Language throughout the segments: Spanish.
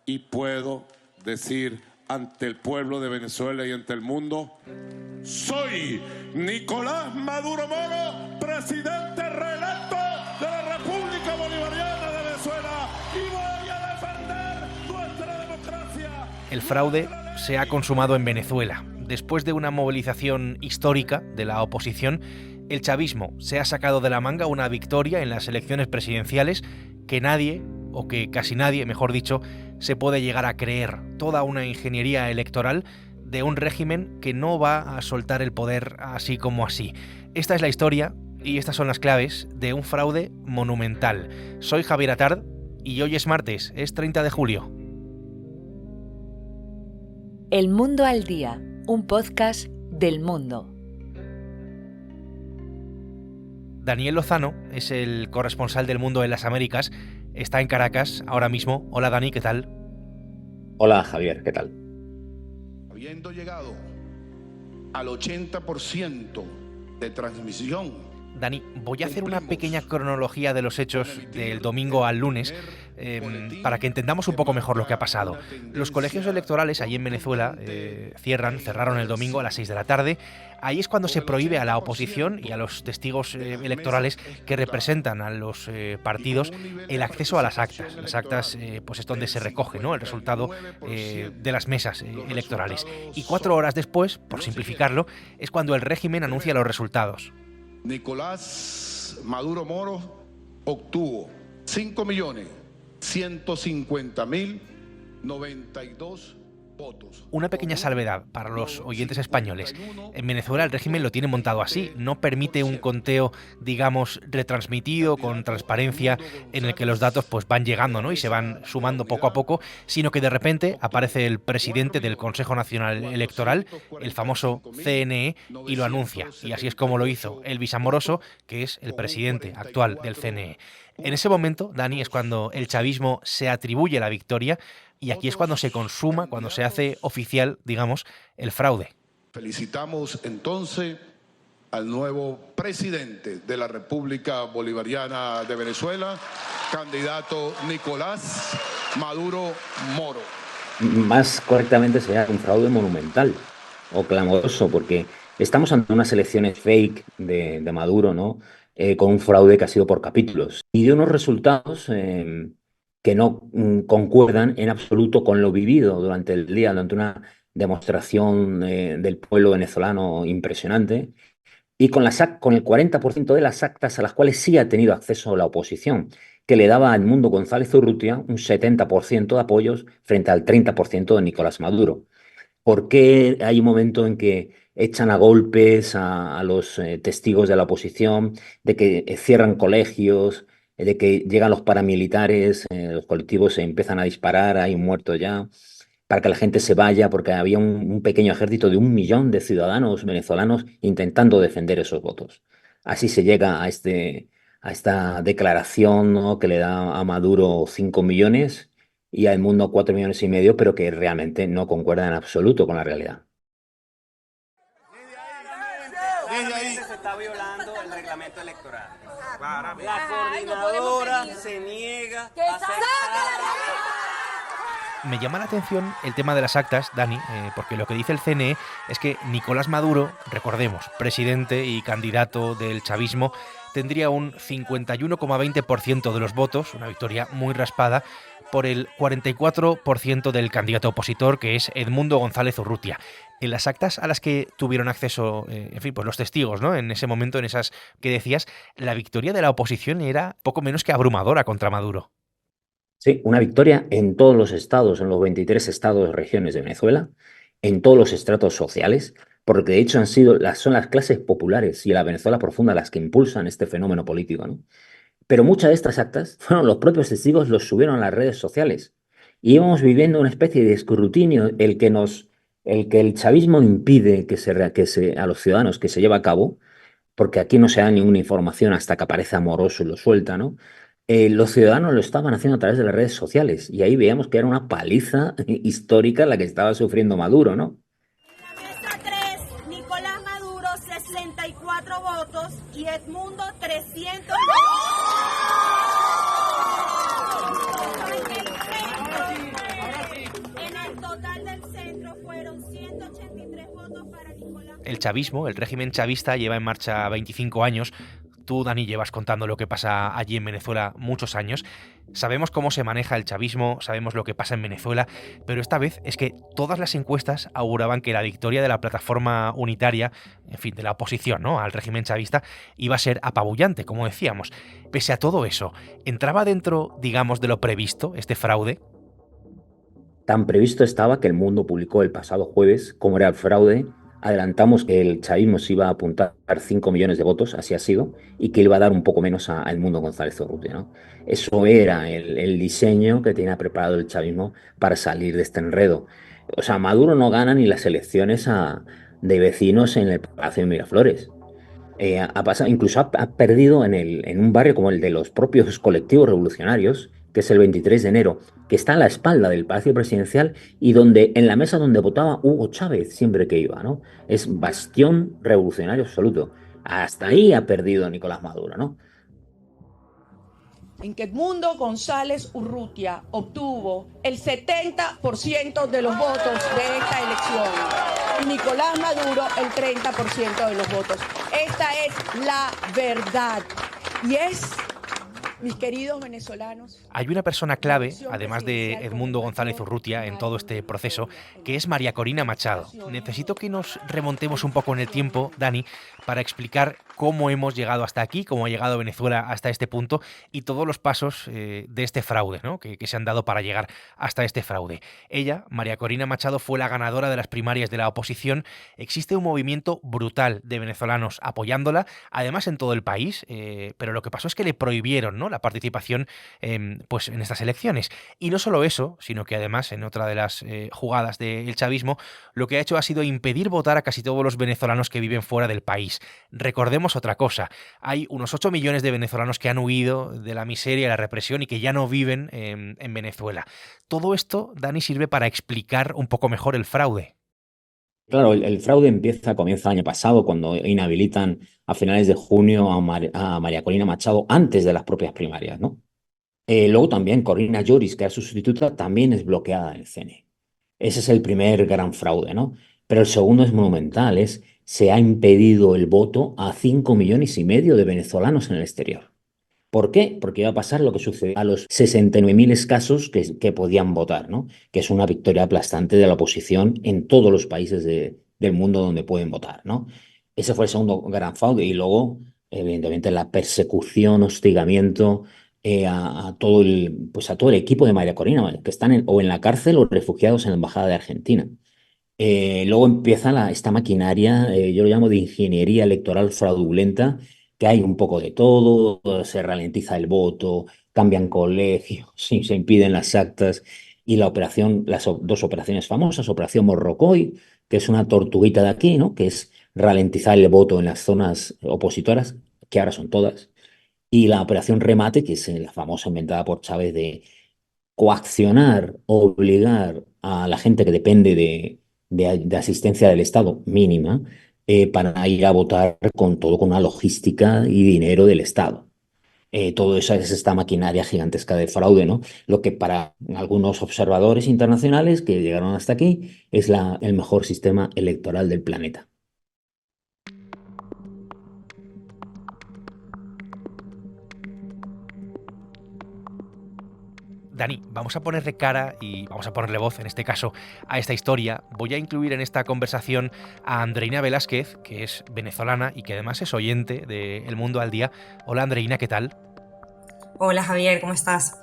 y puedo decir ante el pueblo de Venezuela y ante el mundo: soy Nicolás Maduro Moro, presidente reelecto de la República Bolivariana de Venezuela, y voy a defender nuestra democracia. El fraude se ha consumado en Venezuela. Después de una movilización histórica de la oposición, el chavismo se ha sacado de la manga una victoria en las elecciones presidenciales que nadie, o que casi nadie, mejor dicho, se puede llegar a creer. Toda una ingeniería electoral de un régimen que no va a soltar el poder así como así. Esta es la historia y estas son las claves de un fraude monumental. Soy Javier Atard y hoy es martes, es 30 de julio. El Mundo al Día, un podcast del Mundo. Daniel Lozano es el corresponsal del Mundo en las Américas. Está en Caracas ahora mismo. Hola Dani, ¿qué tal? Hola Javier, ¿qué tal? Habiendo llegado al 80% de transmisión. Dani, voy a hacer una pequeña cronología de los hechos del domingo al lunes para que entendamos un poco mejor lo que ha pasado. Los colegios electorales allí en Venezuela cerraron el domingo a las 6 de la tarde. Ahí es cuando se prohíbe a la oposición y a los testigos electorales que representan a los partidos el acceso a las actas. Las actas pues es donde se recoge, ¿no?, el resultado de las mesas electorales. Y 4 horas después, por simplificarlo, es cuando el régimen anuncia los resultados. Nicolás Maduro Moro obtuvo 5.150.092 votos. Una pequeña salvedad para los oyentes españoles. En Venezuela el régimen lo tiene montado así. No permite un conteo, digamos, retransmitido, con transparencia, en el que los datos pues van llegando, ¿no?, y se van sumando poco a poco, sino que de repente aparece el presidente del Consejo Nacional Electoral, el famoso CNE, y lo anuncia. Y así es como lo hizo Elvis Amoroso, que es el presidente actual del CNE. En ese momento, Dani, es cuando el chavismo se atribuye la victoria. Y aquí es cuando se consuma, cuando se hace oficial, digamos, el fraude. Felicitamos entonces al nuevo presidente de la República Bolivariana de Venezuela, candidato Nicolás Maduro Moro. Más correctamente sería un fraude monumental o clamoroso, porque estamos ante unas elecciones fake de Maduro, ¿no? Con un fraude que ha sido por capítulos y de unos resultados que no concuerdan en absoluto con lo vivido durante el día, durante una demostración del pueblo venezolano impresionante, y con el 40% de las actas a las cuales sí ha tenido acceso la oposición, que le daba a Edmundo González Urrutia un 70% de apoyos frente al 30% de Nicolás Maduro. ¿Por qué hay un momento en que echan a golpes a los testigos de la oposición, de que cierran colegios, de que llegan los paramilitares, los colectivos se empiezan a disparar, hay un muerto ya, para que la gente se vaya, porque había un pequeño ejército de 1 millón de ciudadanos venezolanos intentando defender esos votos? Así se llega a esta declaración, ¿no?, que le da a Maduro 5 millones y a Edmundo 4,5 millones, pero que realmente no concuerda en absoluto con la realidad. Desde ahí se está violando el reglamento electoral. La coordinadora se niega a aceptar. Me llama la atención el tema de las actas, Dani, porque lo que dice el CNE es que Nicolás Maduro, recordemos, presidente y candidato del chavismo, tendría un 51,20% de los votos, una victoria muy raspada, por el 44% del candidato opositor, que es Edmundo González Urrutia. En las actas a las que tuvieron acceso, en fin, pues los testigos, ¿no?, en ese momento, en esas que decías, la victoria de la oposición era poco menos que abrumadora contra Maduro. Sí, una victoria en todos los estados, en los 23 estados y regiones de Venezuela, en todos los estratos sociales, porque de hecho son las clases populares y la Venezuela profunda las que impulsan este fenómeno político, ¿no? Pero muchas de estas actas fueron los propios testigos, los subieron a las redes sociales. Y íbamos viviendo una especie de escrutinio el que el chavismo impide a los ciudadanos que se lleve a cabo, porque aquí no se da ninguna información hasta que aparece Amoroso y lo suelta, ¿no? Los ciudadanos lo estaban haciendo a través de las redes sociales y ahí veíamos que era una paliza histórica la que estaba sufriendo Maduro, ¿no? Mesa 3, Nicolás Maduro, 64 votos y Edmundo, 300 votos. El chavismo, el régimen chavista, lleva en marcha 25 años. Tú, Dani, llevas contando lo que pasa allí en Venezuela muchos años. Sabemos cómo se maneja el chavismo, sabemos lo que pasa en Venezuela, pero esta vez es que todas las encuestas auguraban que la victoria de la plataforma unitaria, en fin, de la oposición, ¿no?, al régimen chavista, iba a ser apabullante, como decíamos. Pese a todo eso, ¿entraba dentro, digamos, de lo previsto este fraude? Tan previsto estaba que El Mundo publicó el pasado jueves cómo era el fraude. Adelantamos que el chavismo se iba a apuntar 5 millones de votos, así ha sido, y que iba a dar un poco menos a El Mundo González Urrutia, ¿no? Eso era el diseño que tenía preparado el chavismo para salir de este enredo. O sea, Maduro no gana ni las elecciones de vecinos en el Palacio de Miraflores. Ha pasado, incluso ha perdido en un barrio como el de los propios colectivos revolucionarios, que es el 23 de enero, que está a la espalda del Palacio Presidencial y donde en la mesa donde votaba Hugo Chávez siempre que iba, ¿no? Es bastión revolucionario absoluto. Hasta ahí ha perdido Nicolás Maduro, ¿no? En que Edmundo González Urrutia obtuvo el 70% de los votos de esta elección y Nicolás Maduro el 30% de los votos. Esta es la verdad y es, mis queridos venezolanos... Hay una persona clave, además de Edmundo González Urrutia, en todo este proceso, que es María Corina Machado. Necesito que nos remontemos un poco en el tiempo, Dani, para explicar cómo hemos llegado hasta aquí, cómo ha llegado Venezuela hasta este punto y todos los pasos de este fraude, ¿no?, que se han dado para llegar hasta este fraude. Ella, María Corina Machado, fue la ganadora de las primarias de la oposición. Existe un movimiento brutal de venezolanos apoyándola, además en todo el país, pero lo que pasó es que le prohibieron, ¿no?, la participación pues en estas elecciones. Y no solo eso, sino que además en otra de las jugadas del chavismo, lo que ha hecho ha sido impedir votar a casi todos los venezolanos que viven fuera del país. Recordemos otra cosa, hay unos 8 millones de venezolanos que han huido de la miseria y la represión y que ya no viven en Venezuela. Todo esto, Dani, sirve para explicar un poco mejor el fraude. Claro, el fraude comienza el año pasado, cuando inhabilitan a finales de junio a María Corina Machado antes de las propias primarias, ¿no? Luego también Corina Lloris, que era su sustituta, también es bloqueada en el CNE. Ese es el primer gran fraude, ¿no? Pero el segundo es monumental, se ha impedido el voto a 5,5 millones de venezolanos en el exterior. ¿Por qué? Porque iba a pasar lo que sucedió a los 69.000 escasos que podían votar, ¿no? Que es una victoria aplastante de la oposición en todos los países del mundo donde pueden votar, ¿no? Ese fue el segundo gran fraude. Y luego, evidentemente, la persecución, hostigamiento a todo el equipo de María Corina, que están o en la cárcel o refugiados en la Embajada de Argentina. Luego empieza esta maquinaria, yo lo llamo de ingeniería electoral fraudulenta, que hay un poco de todo, se ralentiza el voto, cambian colegios, sí, se impiden las actas, y las dos operaciones famosas, Operación Morrocoy, que es una tortuguita de aquí, ¿no?, que es ralentizar el voto en las zonas opositoras, que ahora son todas, y la Operación Remate, que es la famosa inventada por Chávez de coaccionar, obligar a la gente que depende de asistencia del Estado mínima, para ir a votar con una logística y dinero del Estado. Todo eso es esta maquinaria gigantesca de fraude, ¿no? Lo que para algunos observadores internacionales que llegaron hasta aquí es el mejor sistema electoral del planeta. Dani, vamos a ponerle cara y vamos a ponerle voz, en este caso, a esta historia. Voy a incluir en esta conversación a Andreina Velázquez, que es venezolana y que además es oyente de El Mundo al Día. Hola, Andreina, ¿qué tal? Hola, Javier, ¿cómo estás?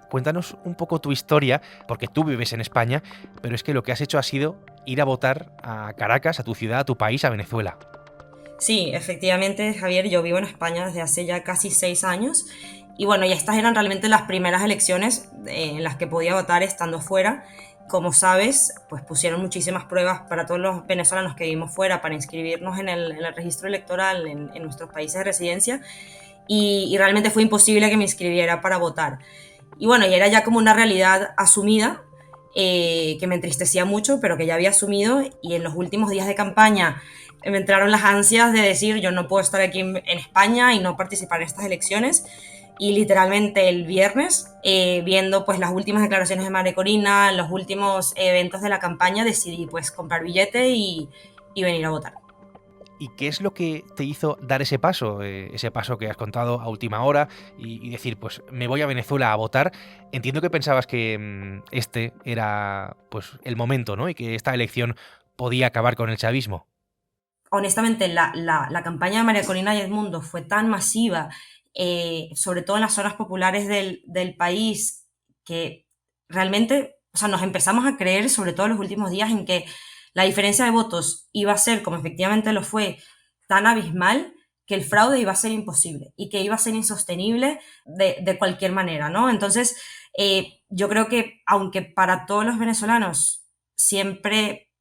Cuéntanos un poco tu historia, porque tú vives en España, pero es que lo que has hecho ha sido ir a votar a Caracas, a tu ciudad, a tu país, a Venezuela. Sí, efectivamente, Javier, yo vivo en España desde hace ya casi 6 años. Y bueno, y estas eran realmente las primeras elecciones en las que podía votar estando fuera. Como sabes, pues pusieron muchísimas pruebas para todos los venezolanos que vivimos fuera para inscribirnos en el registro electoral en nuestros países de residencia. Y realmente fue imposible que me inscribiera para votar. Y bueno, y era ya como una realidad asumida, que me entristecía mucho, pero que ya había asumido. Y en los últimos días de campaña me entraron las ansias de decir, yo no puedo estar aquí en España y no participar en estas elecciones. Y literalmente el viernes, viendo pues las últimas declaraciones de María Corina, los últimos eventos de la campaña, decidí pues comprar billete y y venir a votar. ¿Y qué es lo que te hizo dar ese paso que has contado a última hora y decir, pues me voy a Venezuela a votar? Entiendo que pensabas que este era pues el momento, ¿no? Y que esta elección podía acabar con el chavismo. Honestamente, la campaña de María Corina y Edmundo fue tan masiva, sobre todo en las zonas populares del país, que realmente, o sea, nos empezamos a creer, sobre todo en los últimos días, en que la diferencia de votos iba a ser, como efectivamente lo fue, tan abismal, que el fraude iba a ser imposible y que iba a ser insostenible de cualquier manera, ¿no? Entonces, yo creo que, aunque para todos los venezolanos siempre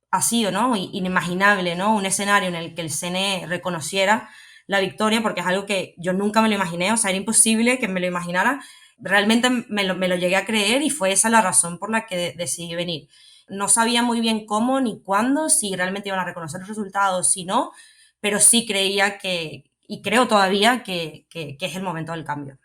ha sido, ¿no?, inimaginable, ¿no?, un escenario en el que el CNE reconociera la victoria, porque es algo que yo nunca me lo imaginé, o sea, era imposible que me lo imaginara. Realmente me lo llegué a creer y fue esa la razón por la que decidí venir. No sabía muy bien cómo ni cuándo, si realmente iban a reconocer los resultados, si no, pero sí creía que, y creo todavía, que es el momento del cambio.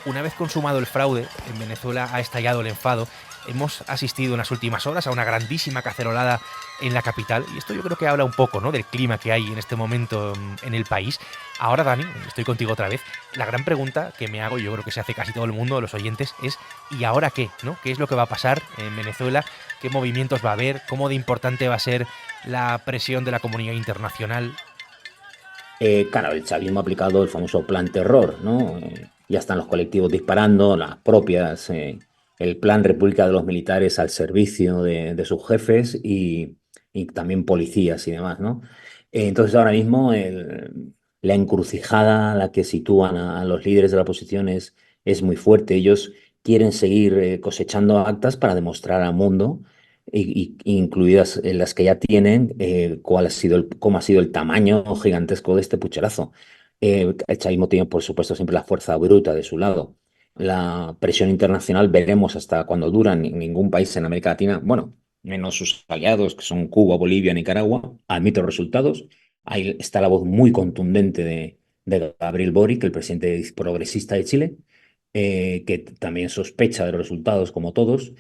Una vez consumado el fraude, en Venezuela ha estallado el enfado. Hemos asistido en las últimas horas a una grandísima cacerolada en la capital y esto yo creo que habla un poco, ¿no?, del clima que hay en este momento en el país. Ahora, Dani, estoy contigo otra vez. La gran pregunta que me hago, y yo creo que se hace casi todo el mundo, los oyentes, es ¿y ahora qué? ¿No? ¿Qué es lo que va a pasar en Venezuela? ¿Qué movimientos va a haber? ¿Cómo de importante va a ser la presión de la comunidad internacional? Claro, el chavismo ha aplicado el famoso plan terror, ¿no? Ya están los colectivos disparando, las propias, el plan República de los Militares al servicio de sus jefes y también policías y demás, ¿no? Entonces ahora mismo la encrucijada a la que sitúan a los líderes de la oposición es muy fuerte. Ellos quieren seguir cosechando actas para demostrar al mundo incluidas en las que ya tienen, cómo ha sido el tamaño gigantesco de este pucherazo. El chavismo tiene, por supuesto, siempre la fuerza bruta de su lado. La presión internacional veremos hasta cuándo dura. Ningún país en América Latina, bueno, menos sus aliados, que son Cuba, Bolivia, Nicaragua, admite los resultados. Ahí está la voz muy contundente de Gabriel Boric, el presidente progresista de Chile, que también sospecha de los resultados como todos.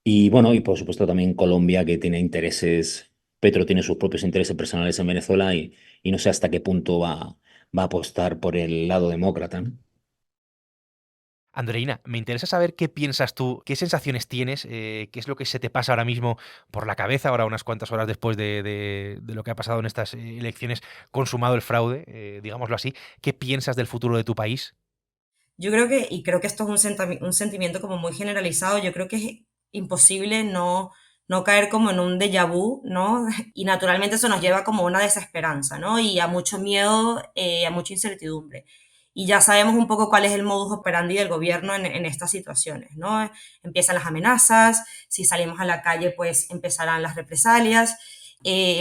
Y bueno, y por supuesto también Colombia, que tiene intereses, Petro tiene sus propios intereses personales en Venezuela y no sé hasta qué punto va a apostar por el lado demócrata, ¿no? Andreina, me interesa saber qué piensas tú, qué sensaciones tienes, qué es lo que se te pasa ahora mismo por la cabeza, ahora unas cuantas horas después de lo que ha pasado en estas elecciones, consumado el fraude, digámoslo así. ¿Qué piensas del futuro de tu país? Yo creo que esto es un sentimiento como muy generalizado. Yo creo que es imposible no caer como en un déjà vu, ¿no? Y naturalmente eso nos lleva como a una desesperanza, ¿no? Y a mucho miedo, a mucha incertidumbre. Y ya sabemos un poco cuál es el modus operandi del gobierno en estas situaciones, ¿no? Empiezan las amenazas, si salimos a la calle, pues empezarán las represalias.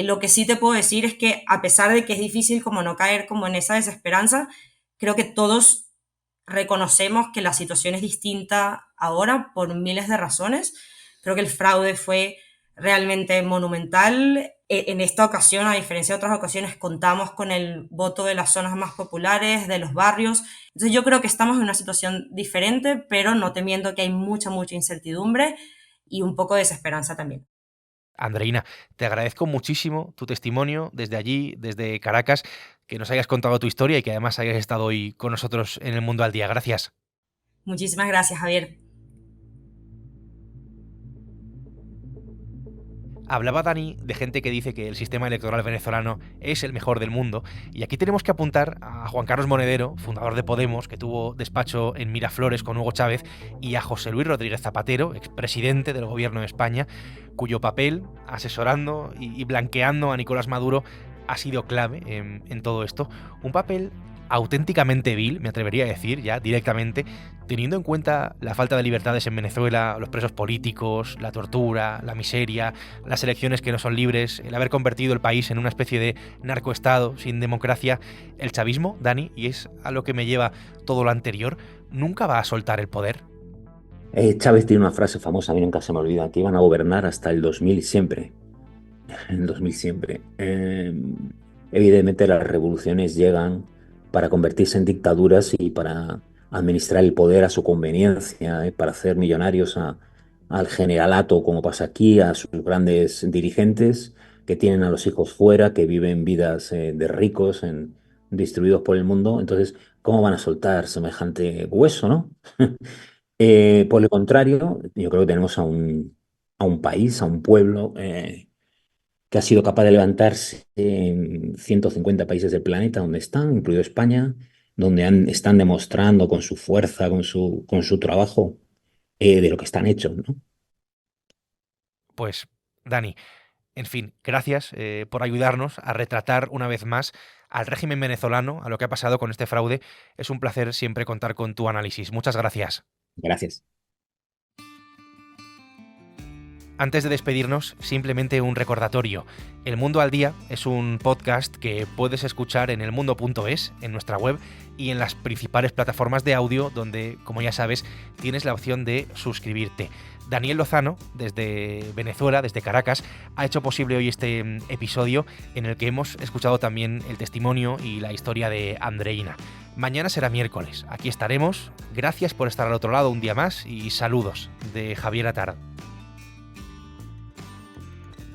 Lo que sí te puedo decir es que, a pesar de que es difícil como no caer como en esa desesperanza, creo que todos reconocemos que la situación es distinta ahora por miles de razones. Creo que el fraude fue realmente monumental. En esta ocasión, a diferencia de otras ocasiones, contamos con el voto de las zonas más populares, de los barrios. Entonces yo creo que estamos en una situación diferente, pero no temiendo que hay mucha incertidumbre y un poco de desesperanza también. Andreina, te agradezco muchísimo tu testimonio desde allí, desde Caracas, que nos hayas contado tu historia y que además hayas estado hoy con nosotros en El Mundo al Día. Gracias. Muchísimas gracias, Javier. Hablaba Dani de gente que dice que el sistema electoral venezolano es el mejor del mundo, y aquí tenemos que apuntar a Juan Carlos Monedero, fundador de Podemos, que tuvo despacho en Miraflores con Hugo Chávez, y a José Luis Rodríguez Zapatero, expresidente del gobierno de España, cuyo papel, asesorando y blanqueando a Nicolás Maduro, ha sido clave en todo esto. Un papel auténticamente vil, me atrevería a decir ya directamente, teniendo en cuenta la falta de libertades en Venezuela, los presos políticos, la tortura, la miseria, las elecciones que no son libres, el haber convertido el país en una especie de narcoestado sin democracia. El chavismo, Dani, y es a lo que me lleva todo lo anterior, nunca va a soltar el poder. Chávez tiene una frase famosa, a mí nunca se me olvida, que iban a gobernar hasta el 2000 siempre. El 2000 siempre. Evidentemente las revoluciones llegan para convertirse en dictaduras y para administrar el poder a su conveniencia, para hacer millonarios a al generalato, como pasa aquí, a sus grandes dirigentes que tienen a los hijos fuera, que viven vidas de ricos distribuidos por el mundo. Entonces, ¿cómo van a soltar semejante hueso, no? Por el contrario, yo creo que tenemos a un país, a un pueblo que ha sido capaz de levantarse en 150 países del planeta donde están, incluido España, donde están demostrando con su fuerza, con su trabajo, de lo que están hechos, ¿no? Pues, Dani, en fin, gracias por ayudarnos a retratar una vez más al régimen venezolano, a lo que ha pasado con este fraude. Es un placer siempre contar con tu análisis. Muchas gracias. Gracias. Antes de despedirnos, simplemente un recordatorio. El Mundo al Día es un podcast que puedes escuchar en elmundo.es, en nuestra web y en las principales plataformas de audio donde, como ya sabes, tienes la opción de suscribirte. Daniel Lozano, desde Venezuela, desde Caracas, ha hecho posible hoy este episodio en el que hemos escuchado también el testimonio y la historia de Andreina. Mañana será miércoles. Aquí estaremos. Gracias por estar al otro lado un día más y saludos de Javier Atard.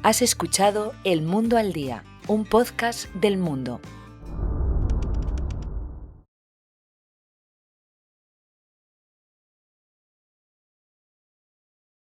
Has escuchado El Mundo al Día, un podcast del Mundo.